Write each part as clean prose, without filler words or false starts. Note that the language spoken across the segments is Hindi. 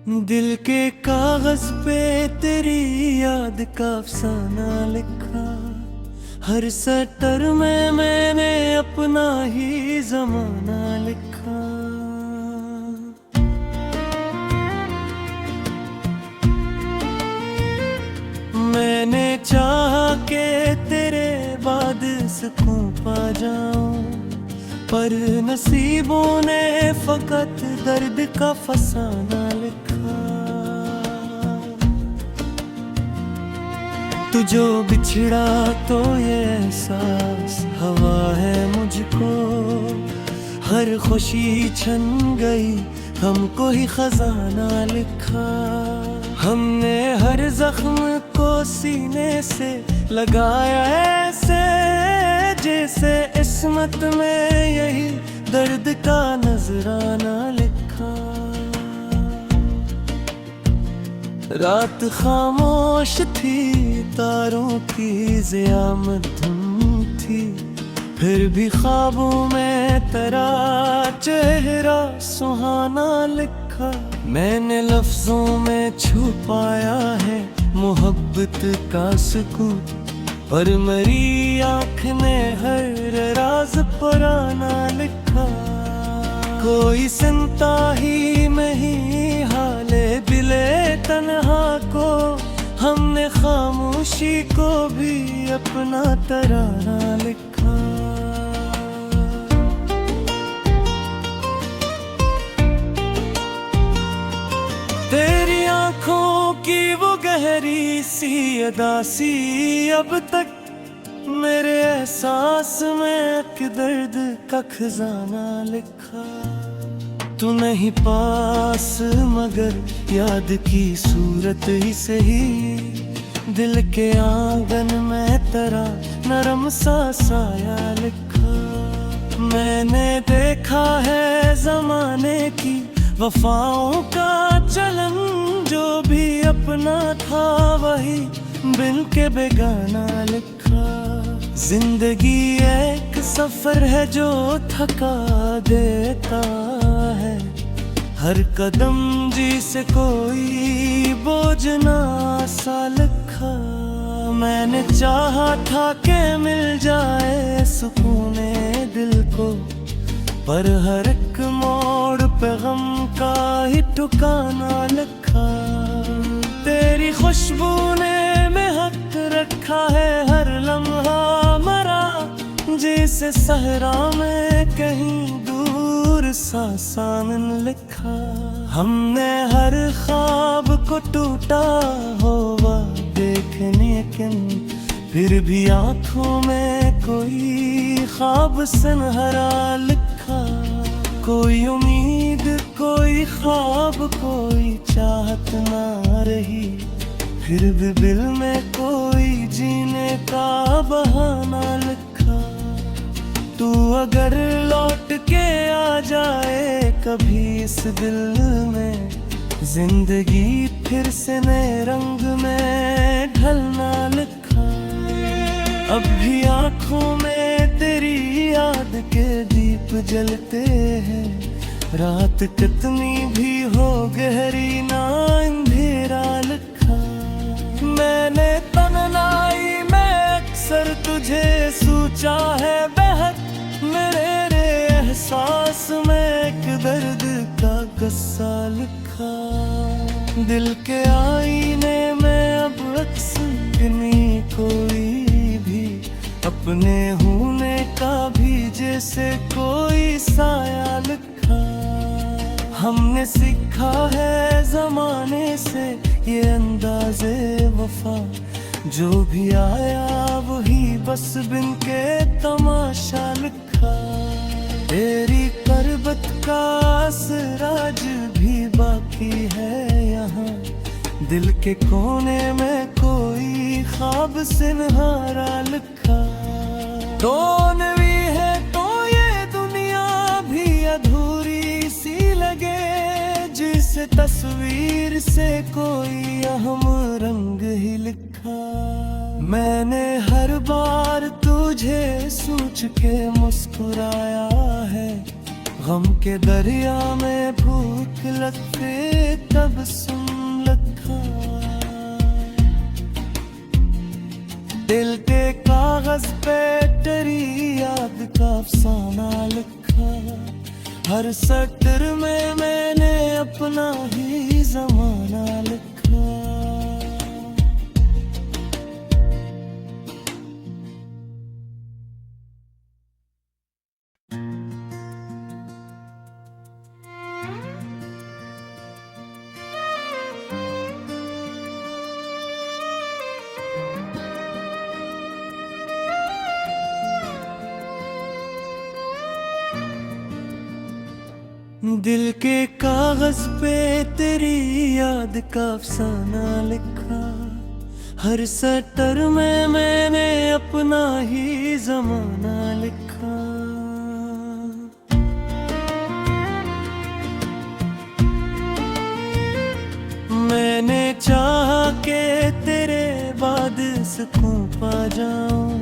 दिल के कागज पे तेरी याद का अफसाना लिखा। हर सटर में मैंने अपना ही जमाना लिखा। मैंने चाहा के तेरे बाद सुकून पा जाऊं, पर नसीबों ने फकत दर्द का फसाना लिखा। तू जो बिछड़ा तो ये एहसास हवा है मुझको। हर खुशी छन गई हमको ही खजाना लिखा। हमने हर जख्म को सीने से लगाया ऐसे, जैसे इस्मत में यही दर्द का नजराना लिखा। रात खामोश थी, तारों की ज़ियामत धुन थी, फिर भी ख्वाबों में तेरा चेहरा सुहाना लिखा। मैंने लफ्जों में छुपाया है मोहब्बत का सुकून, पर मेरी आँख ने हर राज पुराना लिखा। कोई सुनता ही नहीं हाले दिले तन्हा को, हमने खामोशी को भी अपना तराना लिखा। तेरी आँखों की वो गहरी सी अदासी अब तक मेरे एहसास में एक दर्द का खजाना लिखा। तू नहीं पास मगर याद की सूरत ही सही, दिल के आंगन में तेरा नरम सा साया लिखा। मैंने देखा है जमाने की वफाओं का चलन, जो भी अपना था वही बिन के बेगाना लिखा। जिंदगी एक सफर है जो थका देता है, हर कदम जिसे कोई बोझ ना सा लिखा। मैंने चाहा था कि मिल जाए सुकूने दिल को, पर हर एक मोड़ पे गम का ही ठिकाना लिखा। तेरी खुशबू ने महक रखा है हर लम्हा मरा, जिसे सहरा में कहीं दूर सा सामन लिखा। हमने हर ख्वाब को टूटा हुआ देखने किन, फिर भी आंखों में कोई ख्वाब सुनहरा लिखा। कोई उम्मीद कोई ख्वाब कोई चाहत ना रही, फिर भी दिल में कोई जीने का बहाना लिखा। तू अगर लौट के आ जाए कभी इस दिल में, जिंदगी फिर से नए रंग में ढलना लिखा। अब भी आँखों में तेरी याद के दीप जलते हैं, रात कितनी भी हो गहरी ना अंधेरा लिखा। मैंने तन्हाई में अक्सर तुझे सोचा है बेहद, मेरे एहसास में एक दर्द का किस्सा लिखा। दिल के आईने में अब अक्स नहीं कोई भी, अपने होने का भी जैसे कोई साया लिखा। हमने सीखा है जमाने से ये अंदाज़े वफा, जो भी आया वही बस बिन के तमाशा लिखा। तेरी करबत का असराज भी बाकी है यहाँ, दिल के कोने में कोई ख्वाब सिनहारा लिखा। दोनवी है तो ये दुनिया भी अधूरी सी लगे, जिस तस्वीर से कोई अहम रंग ही लिखा। मैंने हर बार तुझे सोच के मुस्कुराया है, गम के दरिया में भूख लगते तब सुन लखा, दिल के कागज पे तेरी याद का अफसाना लिखा। हर सटर में मैंने अपना ही जमाना लिखा। दिल के कागज पे तेरी याद का अफसाना लिखा। हर सटर में मैंने अपना ही जमाना लिखा। मैंने चाहा के तेरे बाद सुकून पा जाऊं,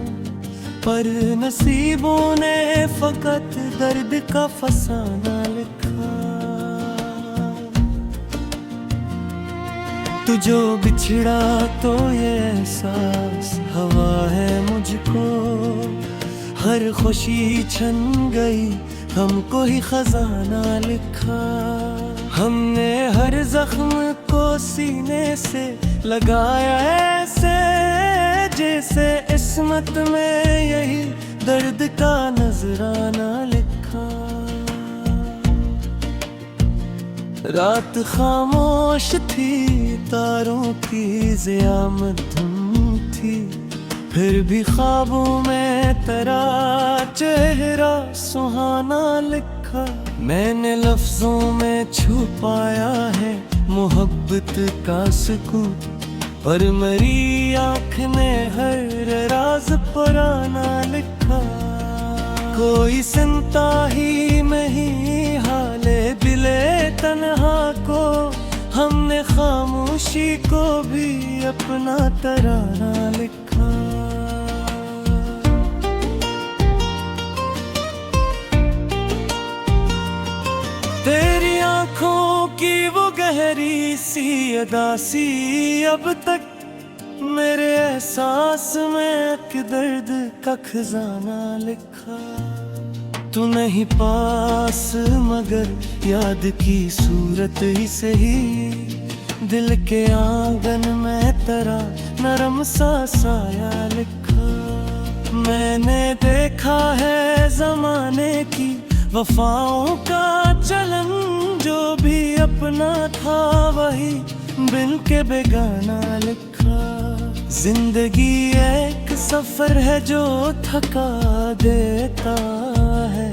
पर नसीबों ने फकत दर्द का फसाना लिखा। तू जो बिछड़ा तो ये एहसास हवा है मुझको, हर खुशी छन गई हमको ही खजाना लिखा। हमने हर जख्म को सीने से लगाया ऐसे, जैसे इस्मत में यही दर्द का नजराना लिखा। रात खामोश थी, तारों की ज़ियामत धुन थी, फिर भी ख्वाबों में तेरा चेहरा सुहाना लिखा। मैंने लफ्जों में छुपाया है मोहब्बत का सुकून, पर मेरी आँख ने हर राज पुराना लिखा। कोई सुनता ही नहीं हाले दिले तन्हा को, हमने खामोशी को भी अपना तराना लिखा। तेरी आँखों की वो गहरी सी अदासी अब तक मेरे एहसास में एक दर्द का खजाना लिखा। तू नहीं पास मगर याद की सूरत ही सही, दिल के आंगन में तेरा नरम सा साया लिखा। मैंने देखा है जमाने की वफाओं का चलन, जो भी अपना था वही बिन के बेगाना लिखा। जिंदगी एक सफर है जो थका देता है,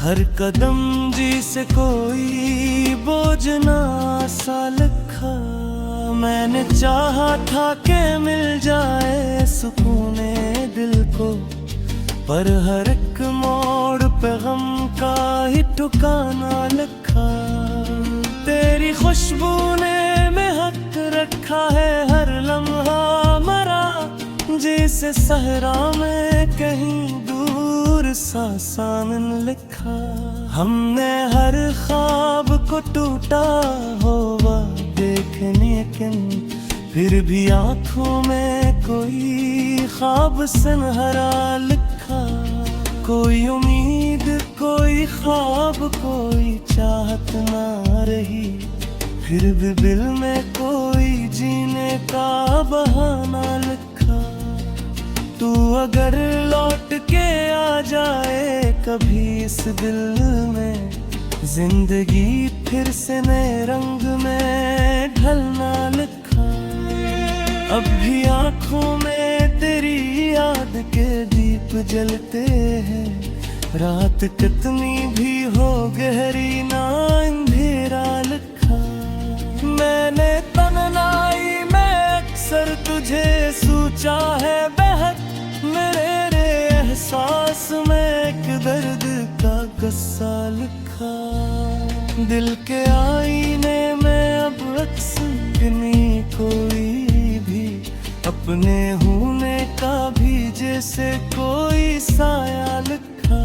हर कदम जी से कोई बोझ ना सा लिखा। मैंने चाहा था कि मिल जाए सुकूने दिल को, पर हर एक मोड़ पे गम का ही ठिकाना लिखा। तेरी खुशबू ने महक रखा है हर लम्हा मरा, जैसे सहरा में कहीं दूर सा सामन लिखा। हमने हर ख्वाब को टूटा होगा देखने किन, फिर भी आँखों में कोई ख्वाब सुनहरा लिखा। कोई उम्मीद कोई ख्वाब कोई चाहत ना रही, फिर भी दिल में कोई जीने का बहाना लिखा। तू अगर लौट के आ जाए कभी इस दिल में, जिंदगी फिर से नए रंग में ढलना लिखा। अब भी आँखों में तेरी याद के दीप जलते हैं, रात कितनी भी हो गहरी ना अंधेरा लिखा। मैंने तन्हाई में अक्सर तुझे सोचा है बहक, मेरे एहसास में एक दर्द का किस्सा लिखा। दिल के आईने में अब अक्स गिनी कोई भी, अपने होने का भी जैसे कोई साया लिखा।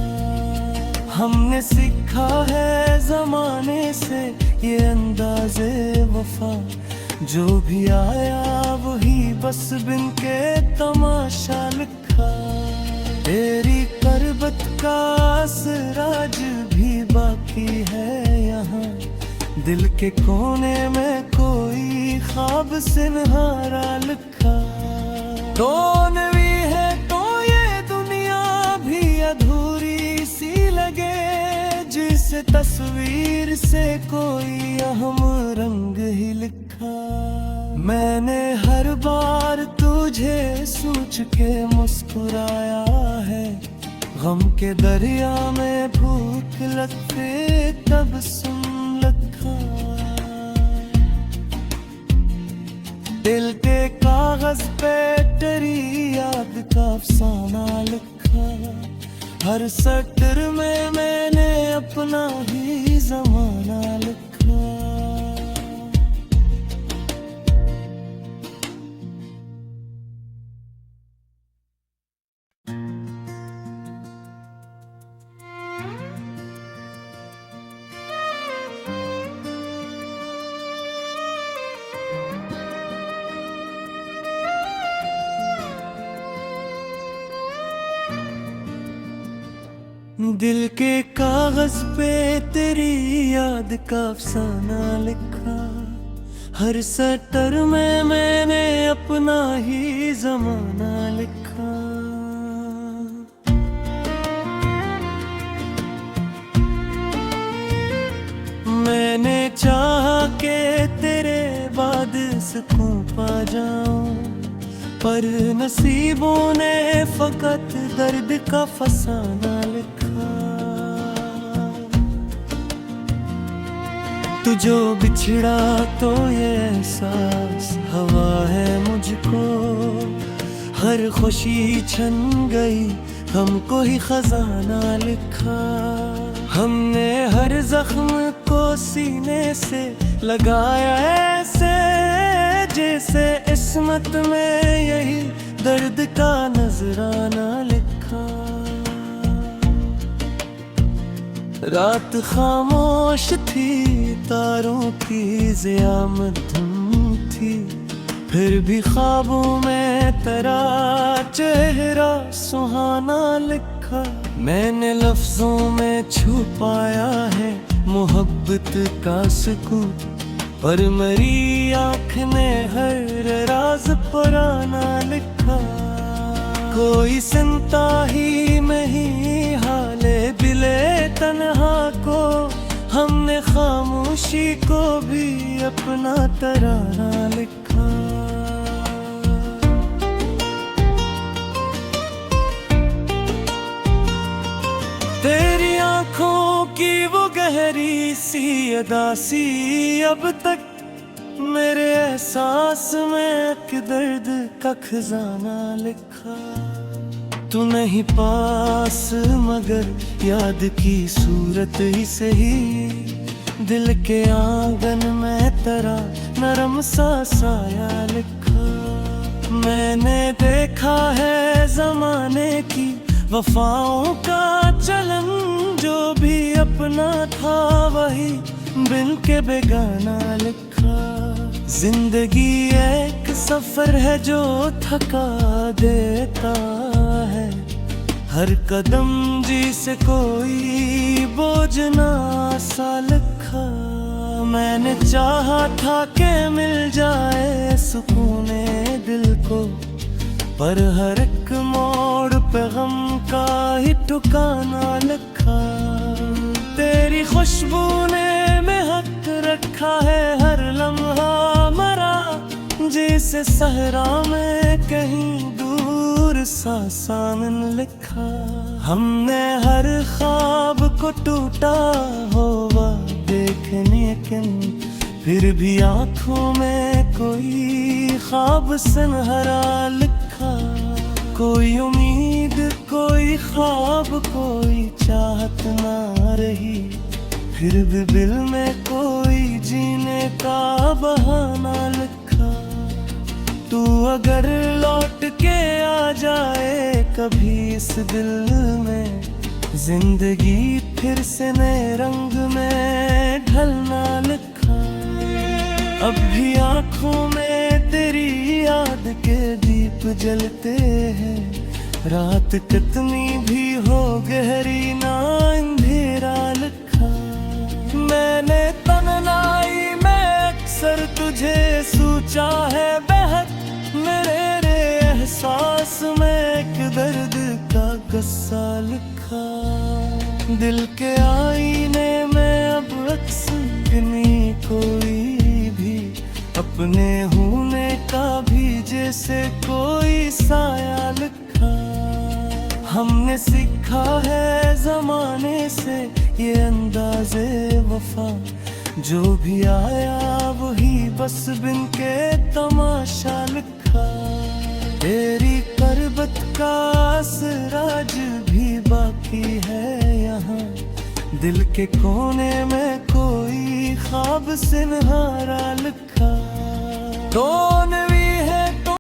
हमने सीखा है जमाने से ये अंदाज़े वफा, जो भी आया वही बस बिन के तमाशा लिखा। तेरी करबत का असराज भी बाकी है यहाँ, दिल के कोने में कोई ख्वाब सिनहारा लिखा। तो नवी है तो ये दुनिया भी अधूरी सी लगे, जिस तस्वीर से कोई अहम रंग ही लिखा। मैंने हर बार तुझे सोच के मुस्कुराया है, गम के दरिया में भूख लगते तब सुन लखा। दिल के कागज पे तेरी याद का अफसाना लिखा, हर सटर में मैंने अपना ही ज़माना लिखा। दिल के कागज पे तेरी याद का अफसाना लिखा, हर सटर में मैंने अपना ही ज़माना लिखा। मैंने चाहा के तेरे बाद सुकून पा जाऊं, पर नसीबों ने फकत दर्द का फसाना लिखा। तू जो बिछड़ा तो ये एहसास हवा है मुझको, हर खुशी छन गई हमको ही खजाना लिखा। हमने हर जख्म को सीने से लगाया ऐसे, जैसे इस्मत में यही दर्द का नजराना लिखा। रात खामोश थी, तारों की ज़ियामत धुन थी, फिर भी ख्वाबों में तेरा चेहरा सुहाना लिखा। मैंने लफ्जों में छुपाया है मोहब्बत का सुकून, पर मेरी आँख ने हर राज पुराना लिखा। कोई सुनता ही नहीं हाले बिले तन्हा को, हमने खामोशी को भी अपना तराना लिखा। तेरी आँखों की वो गहरी सी अदासी अब तक मेरे एहसास में एक दर्द का खजाना लिखा। तू नहीं पास मगर याद की सूरत ही सही, दिल के आंगन में तेरा नरम सा साया लिखा। मैंने देखा है जमाने की वफाओं का चलन, जो भी अपना था वही बिन के बेगाना लिखा। जिंदगी एक सफर है जो थका देता है, हर कदम जिसे कोई बोझ ना सा लिखा। मैंने चाहा था कि मिल जाए सुकूने दिल को, पर हर एक मोड़ पे गम का ही ठिकाना लिखा। तेरी खुशबू ने महक रखा है हर लम्हा मरा, जिसे सहरा में कहीं दूर सा सामन लिखा। हमने हर ख्वाब को टूटा हुआ देखने किन, फिर भी आँखों में कोई ख्वाब सुनहरा लिखा। कोई उम्मीद कोई ख्वाब कोई चाहत ना रही, फिर भी दिल में कोई जीने का बहाना लिखा। तू अगर लौट के आ जाए कभी इस दिल में, जिंदगी फिर से नए रंग में ढलना लिखा। अब भी आंखों में तेरी याद के दीप जलते हैं। रात कितनी भी हो गहरी ना अंधेरा लिखा। मैंने तन्हाई में अक्सर तुझे सोचा है बहक। मेरे एहसास में एक दर्द का गस्सा लिखा। दिल के आईने में अब अक्स नहीं कोई भी। अपने होने का भी जैसे कोई साया लिखा। हमने सीखा है जमाने से ये अंदाज़े वफा। जो भी आया वही बस बिन के तमाशा लिखा। तेरी पर्वत का असराज भी बाकी है यहाँ। दिल के कोने में कोई ख्वाब सिनहारा लिखा। कौन